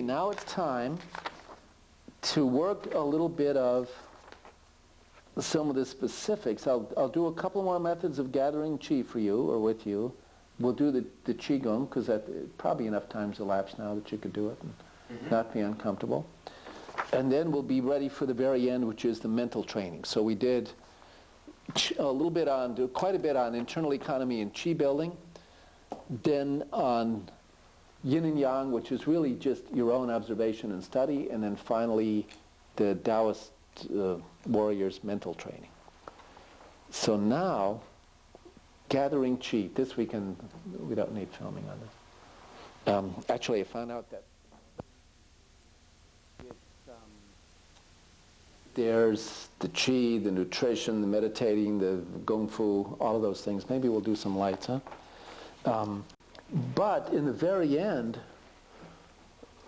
now it's time to work a little bit of some of the specifics. I'll do a couple more methods of gathering chi for you, or with you. We'll do the Qigong, because probably enough time's elapsed now that you could do it and not be uncomfortable. And then we'll be ready for the very end, which is the mental training. So we did quite a bit on internal economy and chi building, then on yin and yang, which is really just your own observation and study, and then finally the Taoist Warrior's mental training. So now, gathering chi. This we don't need filming on this. Actually, I found out that there's the chi, the nutrition, the meditating, the gong fu, all of those things. Maybe we'll do some lights, huh? But in the very end,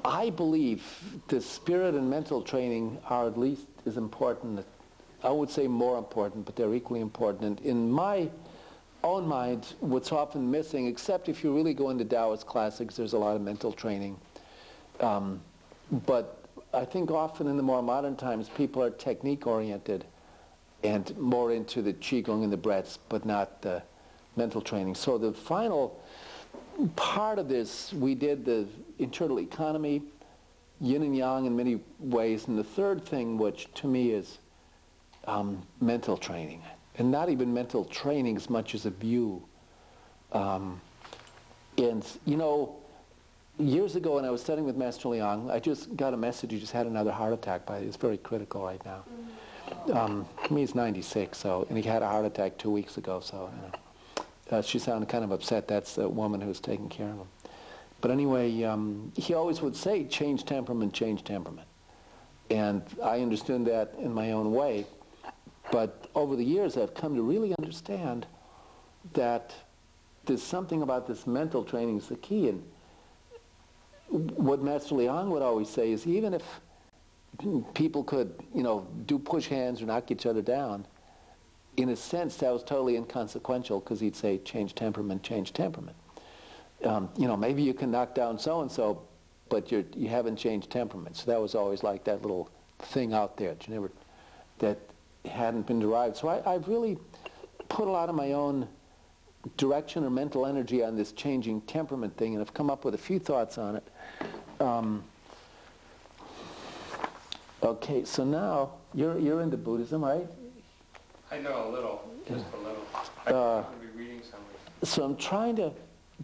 I believe the spirit and mental training are at least as important. I would say more important, but they're equally important. And in my own mind, what's often missing, except if you really go into Taoist classics, there's a lot of mental training. But I think often in the more modern times, people are technique-oriented and more into the Qigong and the breaths, but not the mental training. So the final part of this, we did the internal economy, yin and yang in many ways, and the third thing, which to me is mental training. And not even mental training as much as a view. And, you know, years ago when I was studying with Master Liang, I just got a message he just had another heart attack. It's very critical right now. He's 96, and he had a heart attack 2 weeks ago, so, you know. She sounded kind of upset. That's the woman who's taking care of him. But anyway, he always would say, change temperament, change temperament. And I understood that in my own way. But over the years, I've come to really understand that there's something about this mental training is the key. And what Master Liang would always say is, even if people could, you know, do push hands or knock each other down, in a sense, that was totally inconsequential, because he'd say, change temperament, change temperament. You know, maybe you can knock down so-and-so, but you haven't changed temperament. So that was always like that little thing out there that hadn't been derived. So I've really put a lot of my own direction or mental energy on this changing temperament thing, and I've come up with a few thoughts on it. Okay, so now you're into Buddhism, right? I know a little, just a little. I'm going to be reading some. So I'm trying to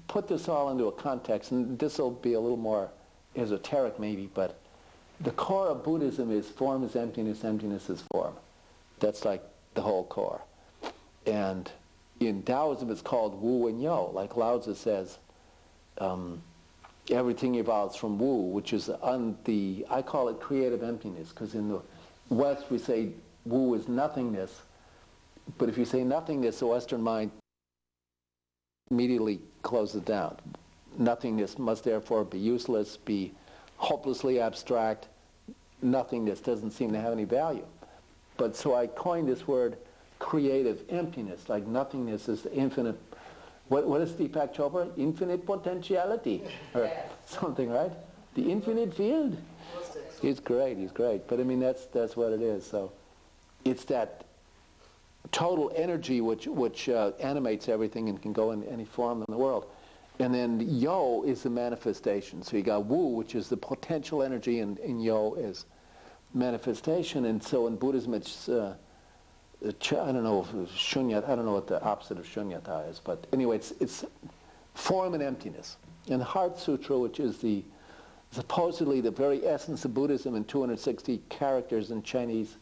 put this all into a context, and this will be a little more esoteric maybe, but the core of Buddhism is form is emptiness, emptiness is form. That's like the whole core. And in Taoism it's called Wu and Yo, like Lao Tzu says, everything evolves from Wu, which is I call it creative emptiness, because in the West we say Wu is nothingness, but if you say nothingness, the Western mind immediately closes down. Nothingness must therefore be useless, be hopelessly abstract. Nothingness doesn't seem to have any value. But so I coined this word creative emptiness, like nothingness is the infinite. What is Deepak Chopra? Infinite potentiality, or something, right? The infinite field. He's great. But I mean, that's what it is. So it's that total energy which animates everything and can go in any form in the world. And then Yo is the manifestation. So you got Wu, which is the potential energy, and Yo is manifestation. And so in Buddhism it's I don't know if shunyata, I don't know what the opposite of shunyata is, but anyway, it's form and emptiness. And the Heart Sutra, which is supposedly the very essence of Buddhism in 260 characters in Chinese,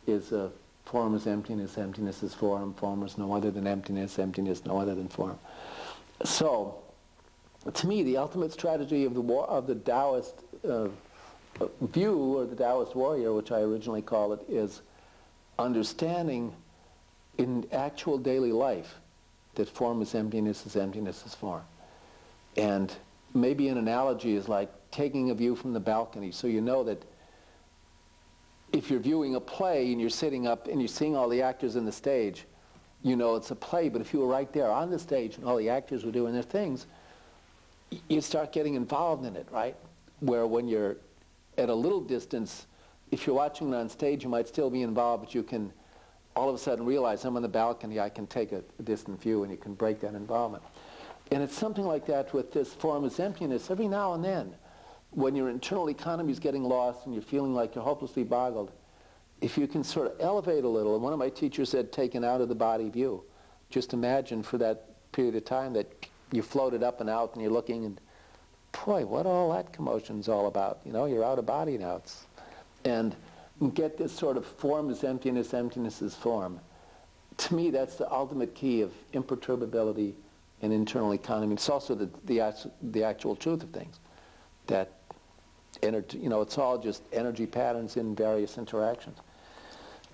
is form is emptiness, emptiness is form, form is no other than emptiness, emptiness no other than form. So, to me, the ultimate strategy of the Taoist view, or the Taoist Warrior, which I originally call it, is understanding in actual daily life that form is emptiness is form. And maybe an analogy is like taking a view from the balcony. So you know that if you're viewing a play and you're sitting up and you're seeing all the actors in the stage, you know it's a play. But if you were right there on the stage and all the actors were doing their things, you start getting involved in it, right? where when you're at a little distance, if you're watching it on stage, you might still be involved, but you can all of a sudden realize, I'm on the balcony, I can take a distant view, and you can break that involvement. And it's something like that with this formless emptiness. Every now and then, when your internal economy is getting lost and you're feeling like you're hopelessly boggled, if you can sort of elevate a little, and one of my teachers said, take an out-of-the-body view. Just imagine for that period of time that you floated up and out and you're looking, and boy, what all that commotion's all about. You know, you're out of body now. And get this sort of form as emptiness, emptiness is form. To me, that's the ultimate key of imperturbability and internal economy. It's also the actual truth of things. That, you know, it's all just energy patterns in various interactions.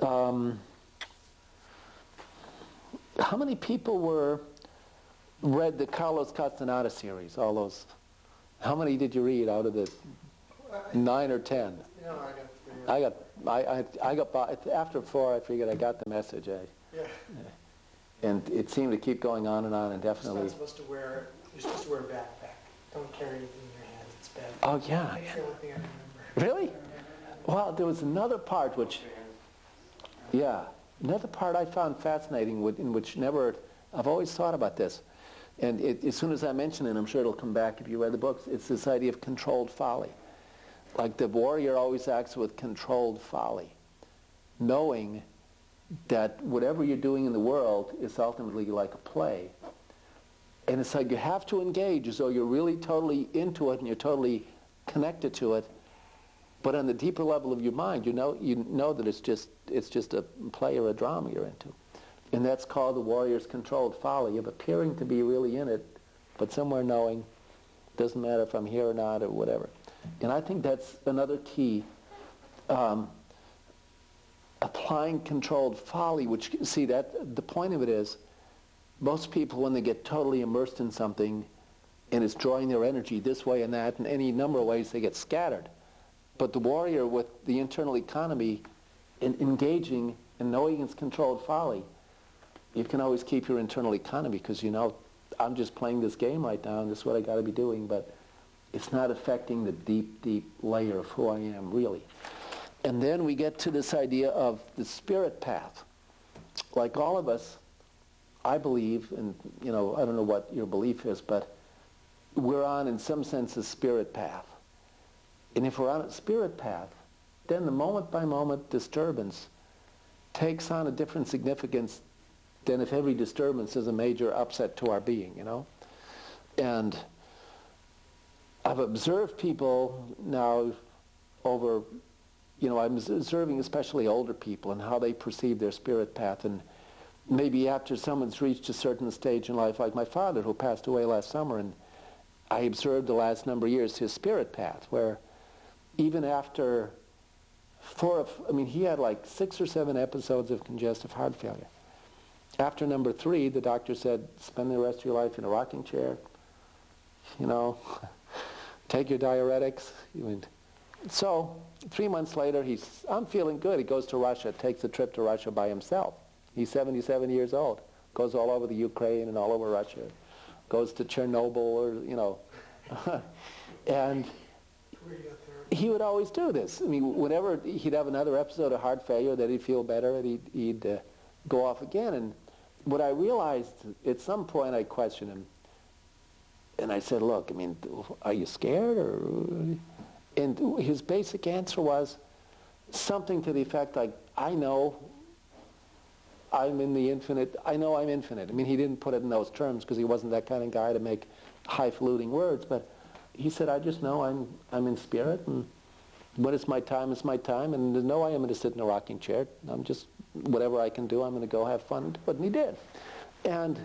How many people read the Carlos Castaneda series, all those? How many did you read out of the 9 or 10? You know, I got after 4. I figured I got the message. Yeah. And it seemed to keep going on and definitely. You're supposed to wear a backpack. Don't carry anything in your hands. It's bad. Oh yeah. That's the only thing I remember. Really? Well, there was another part which, another part I found fascinating, in which I've always thought about this, and as soon as I mention it, I'm sure it'll come back if you read the books. It's this idea of controlled folly. Like the warrior always acts with controlled folly, knowing that whatever you're doing in the world is ultimately like a play. And it's like you have to engage as though you're really totally into it and you're totally connected to it. But on the deeper level of your mind, you know that it's just a play or a drama you're into. And that's called the warrior's controlled folly, of appearing to be really in it, but somewhere knowing, doesn't matter if I'm here or not or whatever. And I think that's another key, applying controlled folly, which, see, that the point of it is, most people, when they get totally immersed in something and it's drawing their energy this way and that, in any number of ways, they get scattered. But the warrior, with the internal economy, in engaging and knowing it's controlled folly, you can always keep your internal economy, because you know, I'm just playing this game right now and this is what I got to be doing, but it's not affecting the deep, deep layer of who I am really. And then we get to this idea of the spirit path. Like all of us, I believe, and you know, I don't know what your belief is, but we're on, in some sense, a spirit path. And if we're on a spirit path, then the moment-by-moment disturbance takes on a different significance than if every disturbance is a major upset to our being, you know? And I've observed people now over, you know, I'm observing especially older people and how they perceive their spirit path. And maybe after someone's reached a certain stage in life, like my father, who passed away last summer, and I observed the last number of years his spirit path, where even after he had like 6 or 7 episodes of congestive heart failure. After number 3, the doctor said, spend the rest of your life in a rocking chair, you know, take your diuretics. So 3 months later, I'm feeling good. He goes to Russia, takes a trip to Russia by himself. He's 77 years old, goes all over the Ukraine and all over Russia, goes to Chernobyl, or, you know. And he would always do this. I mean, whenever he'd have another episode of heart failure, then he'd feel better, and he'd go off again. And what I realized, at some point I questioned him, and I said, look, I mean, are you scared? And his basic answer was something to the effect like, I know I'm in the infinite. I know I'm infinite. I mean, he didn't put it in those terms because he wasn't that kind of guy to make highfalutin words, but he said, I just know I'm in spirit, and when it's my time, and there's no way I'm going to sit in a rocking chair. I'm just, whatever I can do, I'm going to go have fun and do it. And he did. And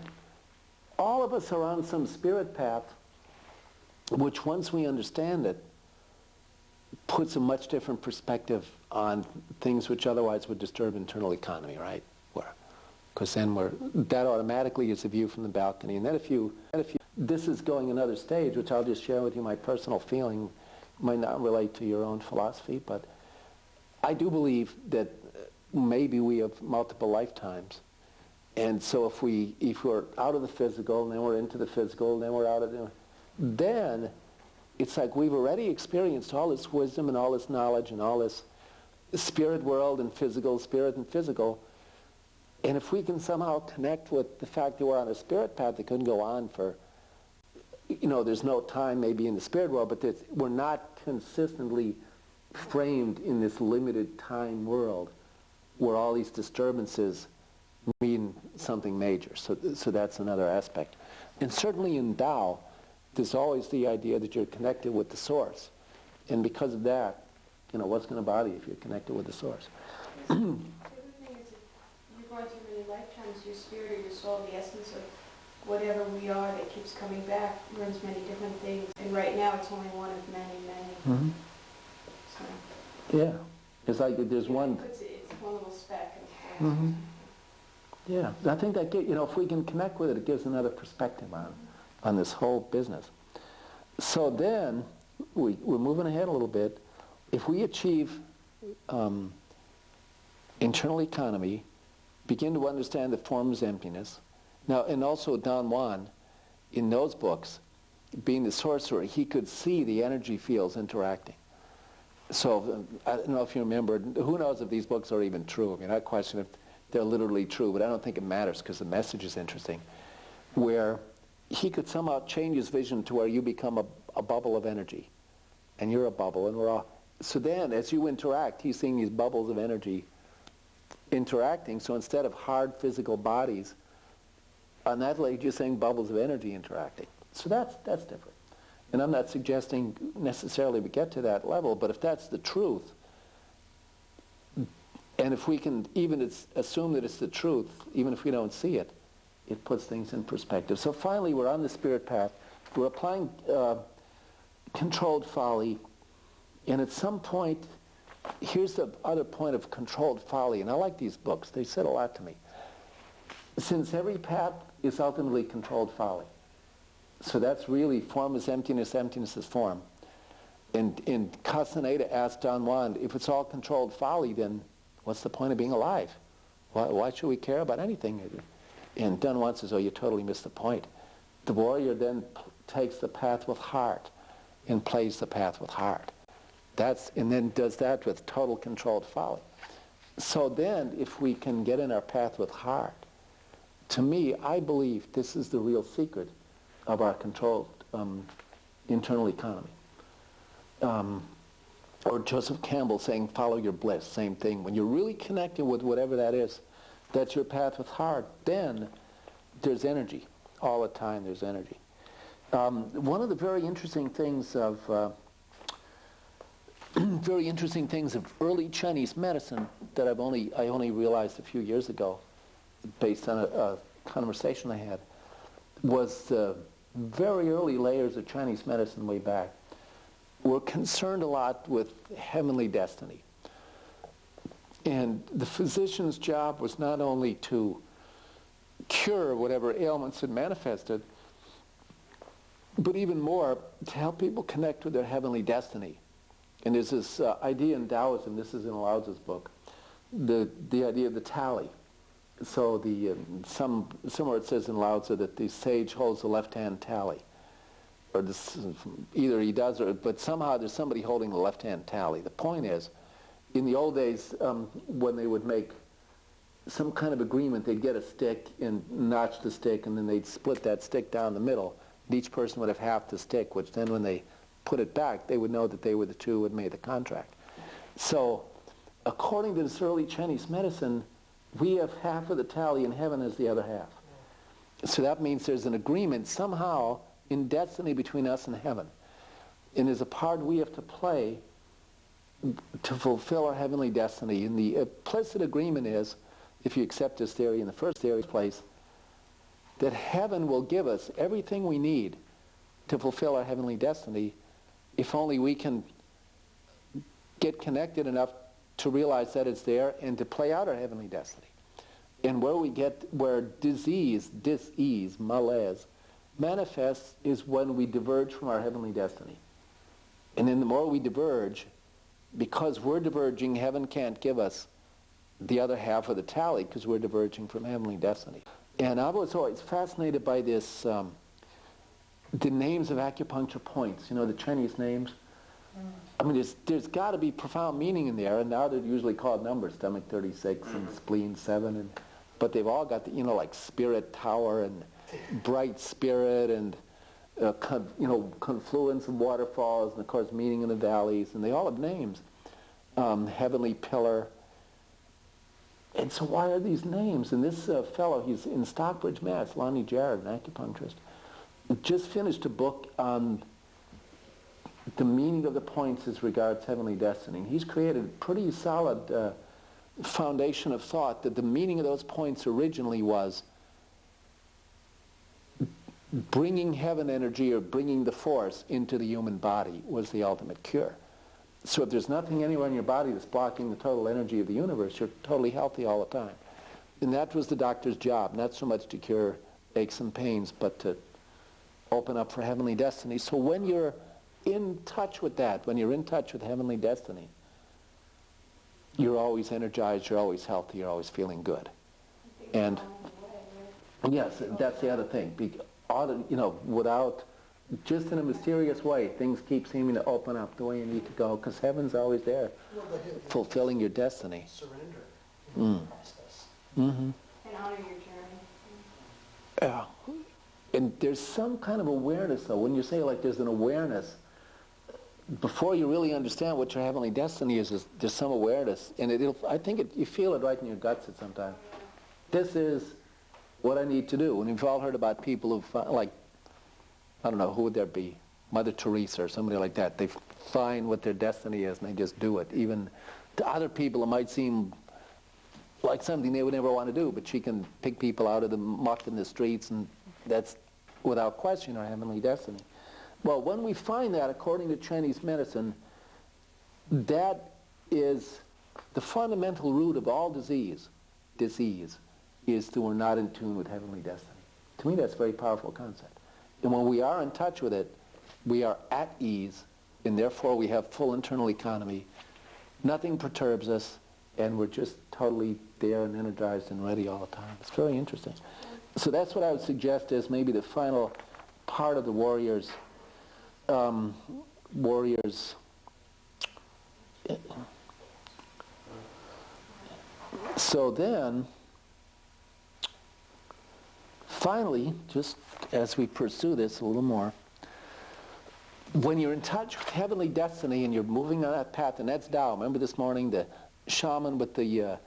all of us are on some spirit path, which once we understand it, puts a much different perspective on things which otherwise would disturb internal economy, right? Because then that automatically is a view from the balcony. And then if you, this is going another stage, which I'll just share with you my personal feeling, might not relate to your own philosophy, but I do believe that maybe we have multiple lifetimes. And so if we're out of the physical, and then we're into the physical, and then we're out of the, then it's like we've already experienced all this wisdom and all this knowledge and all this spirit world and physical, spirit and physical. And if we can somehow connect with the fact that we're on a spirit path that couldn't go on for, there's no time maybe in the spirit world, but we're not consistently framed in this limited time world where all these disturbances mean something major. So that's another aspect. And certainly in Tao, there's always the idea that you're connected with the source. And because of that, what's going to bother you if you're connected with the source? The other thing is, if you've gone through many lifetimes, your spirit or your soul, the essence of whatever we are that keeps coming back, learns many different things. And right now, it's only one of many, many. Mm-hmm. So, yeah. It's like there's one... It's one little speck. In the mm-hmm. Yeah. I think that, if we can connect with it, it gives another perspective on this whole business. So then, we're moving ahead a little bit. If we achieve internal economy, begin to understand that form is emptiness. Now, and also Don Juan, in those books, being the sorcerer, he could see the energy fields interacting. So, I don't know if you remember, who knows if these books are even true? I mean, I question if they're literally true, but I don't think it matters because the message is interesting. Where he could somehow change his vision to where you become a bubble of energy. And you're a bubble, and we're all... So then, as you interact, he's seeing these bubbles of energy interacting. So instead of hard physical bodies, on that leg, you're saying bubbles of energy interacting. So that's different. And I'm not suggesting necessarily we get to that level, but if that's the truth, and if we can even assume that it's the truth, even if we don't see it, it puts things in perspective. So finally, we're on the spirit path. We're applying controlled folly, and at some point, here's the other point of controlled folly, and I like these books. They said a lot to me. Since every path is ultimately controlled folly, so that's really form is emptiness, emptiness is form. And Castaneda asked Don Juan, if it's all controlled folly, then what's the point of being alive? Why should we care about anything? And Don Juan says, oh, you totally missed the point. The warrior then takes the path with heart and plays the path with heart. And then does that with total controlled folly. So then, if we can get in our path with heart, to me, I believe this is the real secret of our controlled internal economy. Or Joseph Campbell saying, follow your bliss, same thing. When you're really connected with whatever that is, that's your path with heart, then there's energy. All the time there's energy. One of the very interesting things of early Chinese medicine that I only realized a few years ago, based on a conversation I had, was the very early layers of Chinese medicine way back were concerned a lot with heavenly destiny. And the physician's job was not only to cure whatever ailments had manifested, but even more, to help people connect with their heavenly destiny. And there's this idea in Taoism, this is in Lao Tzu's book, the idea of the tally. So somewhere it says in Lao Tzu that the sage holds the left-hand tally. Or either he does, but somehow there's somebody holding the left-hand tally. The point is, in the old days, when they would make some kind of agreement, they'd get a stick and notch the stick, and then they'd split that stick down the middle. And each person would have half the stick, which then when they put it back, they would know that they were the two who had made the contract. So, according to this early Chinese medicine, we have half of the tally in heaven as the other half. So that means there's an agreement somehow in destiny between us and heaven. And there's a part we have to play to fulfill our heavenly destiny. And the implicit agreement is, if you accept this theory in the first place, that heaven will give us everything we need to fulfill our heavenly destiny if only we can get connected enough to realize that it's there and to play out our heavenly destiny. And where disease, dis-ease, malaise, manifests is when we diverge from our heavenly destiny. And then the more we diverge, because we're diverging, heaven can't give us the other half of the tally because we're diverging from heavenly destiny. And I was always fascinated by this the names of acupuncture points, the Chinese names. I mean, there's got to be profound meaning in there, and now they're usually called numbers, stomach 36 and spleen 7, but they've all got the, like spirit tower and bright spirit and confluence of waterfalls, and of course meaning in the valleys, and they all have names. Heavenly pillar. And so why are these names? And this fellow, he's in Stockbridge, Mass., Lonnie Jarrett, an acupuncturist, just finished a book on the meaning of the points as regards heavenly destiny. And he's created a pretty solid foundation of thought that the meaning of those points originally was bringing heaven energy or bringing the force into the human body was the ultimate cure. So if there's nothing anywhere in your body that's blocking the total energy of the universe, you're totally healthy all the time. And that was the doctor's job, not so much to cure aches and pains, but to open up for heavenly destiny. So when you're in touch with that, when you're in touch with heavenly destiny, you're always energized, you're always healthy, you're always feeling good. And yes, that's the other thing. Without, just in a mysterious way, things keep seeming to open up the way you need to go, because heaven's always there, fulfilling your destiny. Surrender. Mm-hmm. And honor your journey. Yeah. And there's some kind of awareness, though. When you say, like, there's an awareness, before you really understand what your heavenly destiny is there's some awareness. And you feel it right in your guts at some time. This is what I need to do. And you've all heard about people who, like, I don't know, who would there be? Mother Teresa or somebody like that. They find what their destiny is and they just do it. Even to other people it might seem like something they would never want to do, but she can pick people out of the muck in the streets, and that's without question our heavenly destiny. Well, when we find that, according to Chinese medicine, that is the fundamental root of all disease is that we're not in tune with heavenly destiny. To me, that's a very powerful concept. And when we are in touch with it, we are at ease, and therefore we have full internal economy. Nothing perturbs us, and we're just totally there and energized and ready all the time. It's very interesting. So that's what I would suggest as maybe the final part of the Warriors. So then, finally, just as we pursue this a little more, when you're in touch with heavenly destiny and you're moving on that path, and that's Tao. Remember this morning, the shaman with the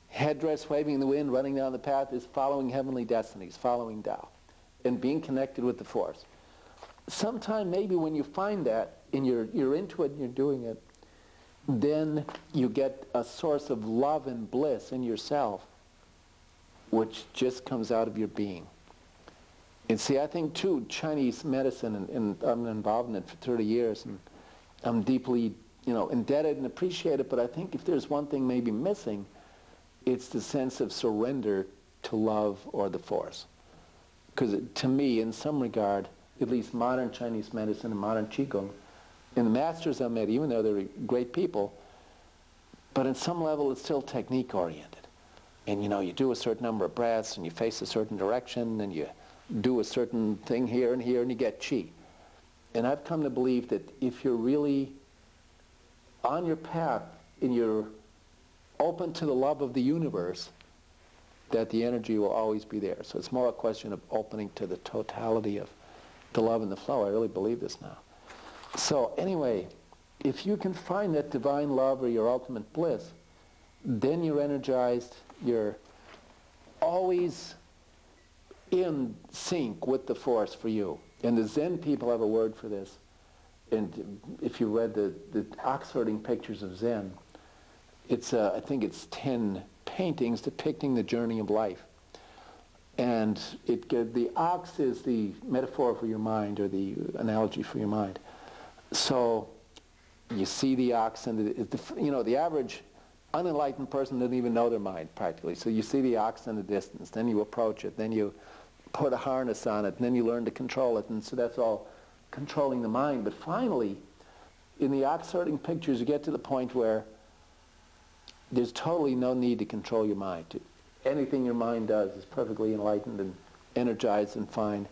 headdress waving in the wind, running down the path, is following heavenly destinies, following Tao, and being connected with the force. Sometime maybe when you find that, and you're into it and you're doing it, then you get a source of love and bliss in yourself, which just comes out of your being. And see, I think too, Chinese medicine, and I'm involved in it for 30 years, and I'm deeply, indebted and appreciate it, but I think if there's one thing maybe missing, it's the sense of surrender to love or the force. Because to me, in some regard, at least modern Chinese medicine and modern Qigong, and the masters I met, even though they're great people, but in some level it's still technique oriented. And you do a certain number of breaths and you face a certain direction and you do a certain thing here and you get qi. And I've come to believe that if you're really on your path and you're open to the love of the universe, that the energy will always be there. So it's more a question of opening to the totality of the love and the flow. I really believe this now. So anyway, if you can find that divine love or your ultimate bliss, then you're energized, you're always in sync with the force for you. And the Zen people have a word for this. And if you read the ox-herding pictures of Zen, it's I think it's 10 paintings depicting the journey of life. And the ox is the metaphor for your mind, or the analogy for your mind. So you see the ox, and the average unenlightened person doesn't even know their mind practically. So you see the ox in the distance, then you approach it, then you put a harness on it, and then you learn to control it, and so that's all controlling the mind. But finally, in the ox-herding pictures, you get to the point where there's totally no need to control your mind. Anything your mind does is perfectly enlightened and energized and fine.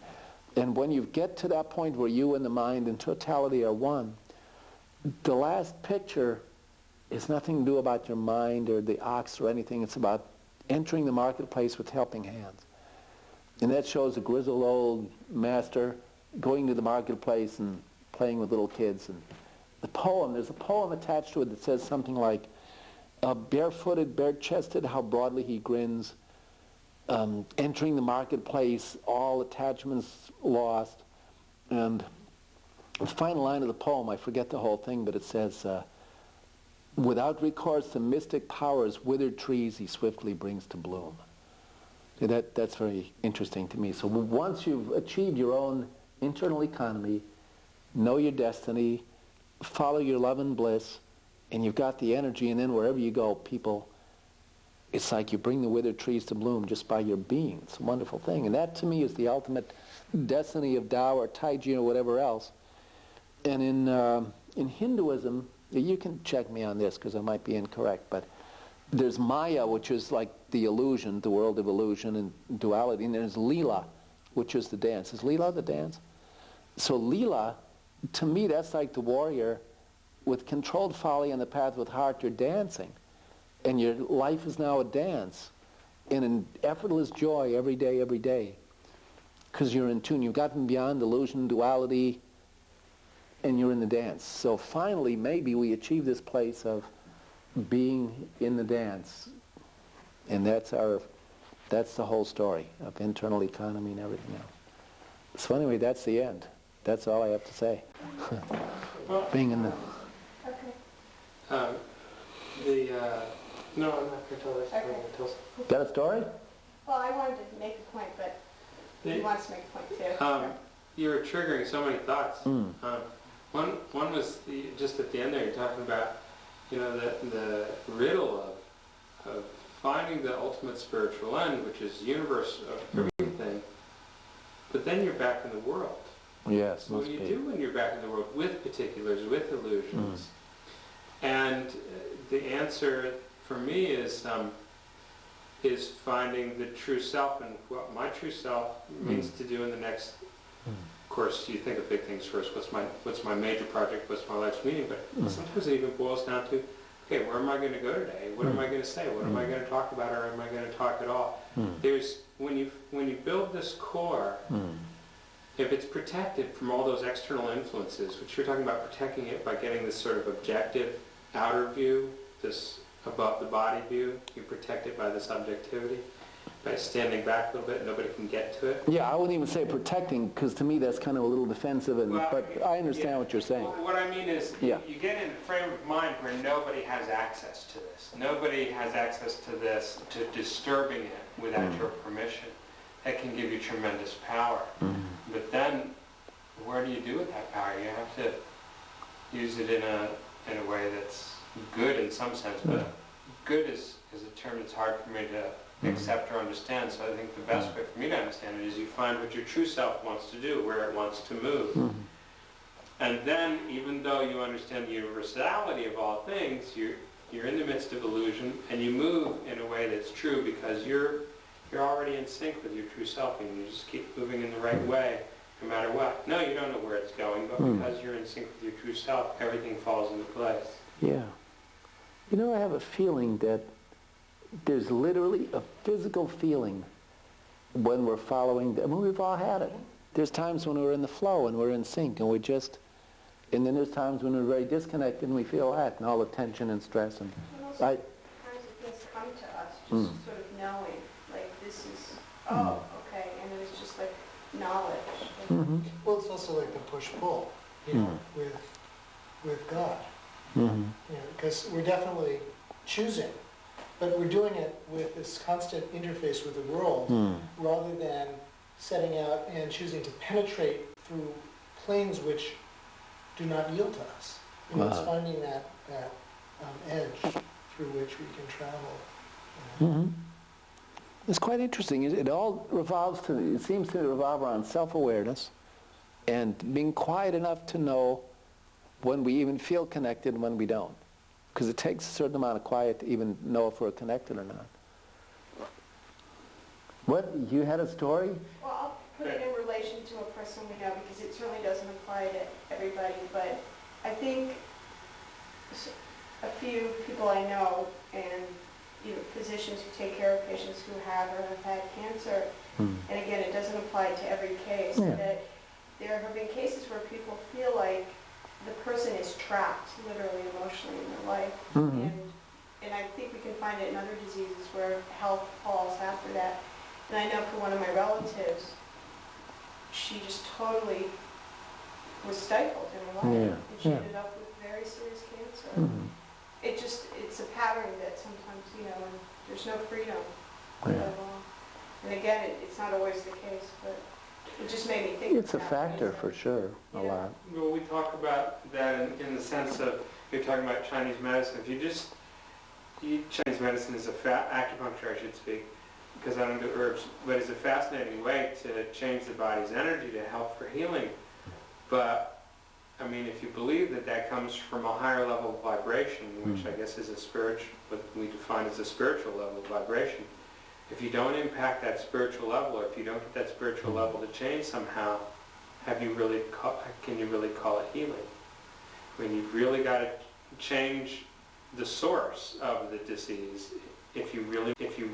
And when you get to that point where you and the mind in totality are one, the last picture is nothing to do about your mind or the ox or anything. It's about entering the marketplace with helping hands. And that shows a grizzled old master going to the marketplace and playing with little kids. And the poem, there's a poem attached to it that says something like, barefooted, bare-chested, how broadly he grins, entering the marketplace, all attachments lost. And the final line of the poem, I forget the whole thing, but it says, without recourse to mystic powers, withered trees he swiftly brings to bloom. That's very interesting to me. So once you've achieved your own internal economy, know your destiny, follow your love and bliss, and you've got the energy, and then wherever you go, people, it's like you bring the withered trees to bloom just by your being. It's a wonderful thing. And that, to me, is the ultimate destiny of Tao or Taiji or whatever else. And in Hinduism, you can check me on this because I might be incorrect, but there's Maya, which is like the illusion, the world of illusion and duality, and there's Leela, which is the dance. Is Leela the dance? So Leela, to me, that's like the warrior. With controlled folly on the path with heart, you're dancing. And your life is now a dance in an effortless joy every day. Because you're in tune. You've gotten beyond illusion, duality, and you're in the dance. So finally, maybe we achieve this place of being in the dance. And that's the whole story of internal economy and everything else. So anyway, that's the end. That's all I have to say. Being in the... No, I'm not going to tell this story. Okay. Got a story? Well, I wanted to make a point, but he wants to make a point too. You were triggering so many thoughts. One was just at the end there, you're talking about, the riddle of finding the ultimate spiritual end, which is the universe of everything. But then you're back in the world. Yes. What do you do when you're back in the world with particulars, with illusions? And the answer for me is finding the true self and what my true self means to do in the next. Of course, you think of big things first. What's my major project? What's my life's meaning? But sometimes it even boils down to, okay, where am I going to go today? What am I going to say? What am I going to talk about, or am I going to talk at all? There's when you build this core. If it's protected from all those external influences, which you're talking about protecting it by getting this sort of objective outer view, this above the body view, you protect it by the subjectivity, by standing back a little bit, nobody can get to it. Yeah, I wouldn't even say protecting, because to me that's kind of a little defensive, but I understand what you're saying. Well, what I mean is, you get in a frame of mind where nobody has access to this. Nobody has access to this, to disturbing it without your permission. That can give you tremendous power. But then, where do you do with that power? You have to use it in a way that's good in some sense, but good is a term that's hard for me to accept or understand. So I think the best way for me to understand it is you find what your true self wants to do, where it wants to move. And then, even though you understand the universality of all things, you're in the midst of illusion, and you move in a way that's true because you're already in sync with your true self, and you just keep moving in the right way, no matter what. No, you don't know where it's going, but because you're in sync with your true self, everything falls into place. Yeah. I have a feeling that there's literally a physical feeling when we're following, we've all had it. There's times when we're in the flow and we're in sync and and then there's times when we're very disconnected and we feel that and all the tension and stress. And sometimes things come to us, just sort of knowing, like this is, okay, and it was just like knowledge. Well, it's also like the push-pull, with God. Because we're definitely choosing, but we're doing it with this constant interface with the world, rather than setting out and choosing to penetrate through planes which do not yield to us. It's finding that edge through which we can travel. It's quite interesting. It all it seems to revolve around self-awareness and being quiet enough to know when we even feel connected and when we don't. Because it takes a certain amount of quiet to even know if we're connected or not. What? You had a story? Well, I'll put it in relation to a person we know, because it certainly doesn't apply to everybody, but I think a few people I know, and physicians who take care of patients who have or have had cancer, and again, it doesn't apply to every case, that there have been cases where people feel like the person is trapped, literally, emotionally, in their life. And I think we can find it in other diseases where health falls after that. And I know for one of my relatives, she just totally was stifled in her life. And she ended up with very serious cancer. It's a pattern that sometimes, and there's no freedom. And again, it's not always the case, but it just made me think. It's a factor for sure, a lot. Well, we talk about that in the sense of, you're talking about Chinese medicine. If you just eat Chinese medicine as acupuncture, I should speak, because I don't do herbs, but it's a fascinating way to change the body's energy to help for healing. But, I mean, if you believe that that comes from a higher level of vibration, which I guess is what we define as a spiritual level of vibration, if you don't impact that spiritual level, or if you don't get that spiritual level to change somehow, can you really call it healing? I mean, you've really got to change the source of the disease if you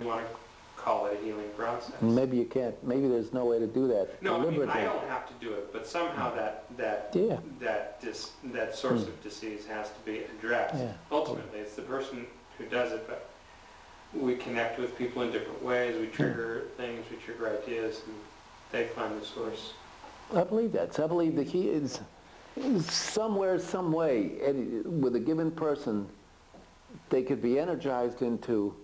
want to call it a healing process. Maybe you can't. Maybe there's no way to do that. No, I mean, I don't have to do it, but somehow that source of disease has to be addressed. Ultimately, it's the person who does it, but we connect with people in different ways. We trigger things, we trigger ideas, and they find the source. I believe that. So I believe the key is somewhere, some way, with a given person, they could be energized into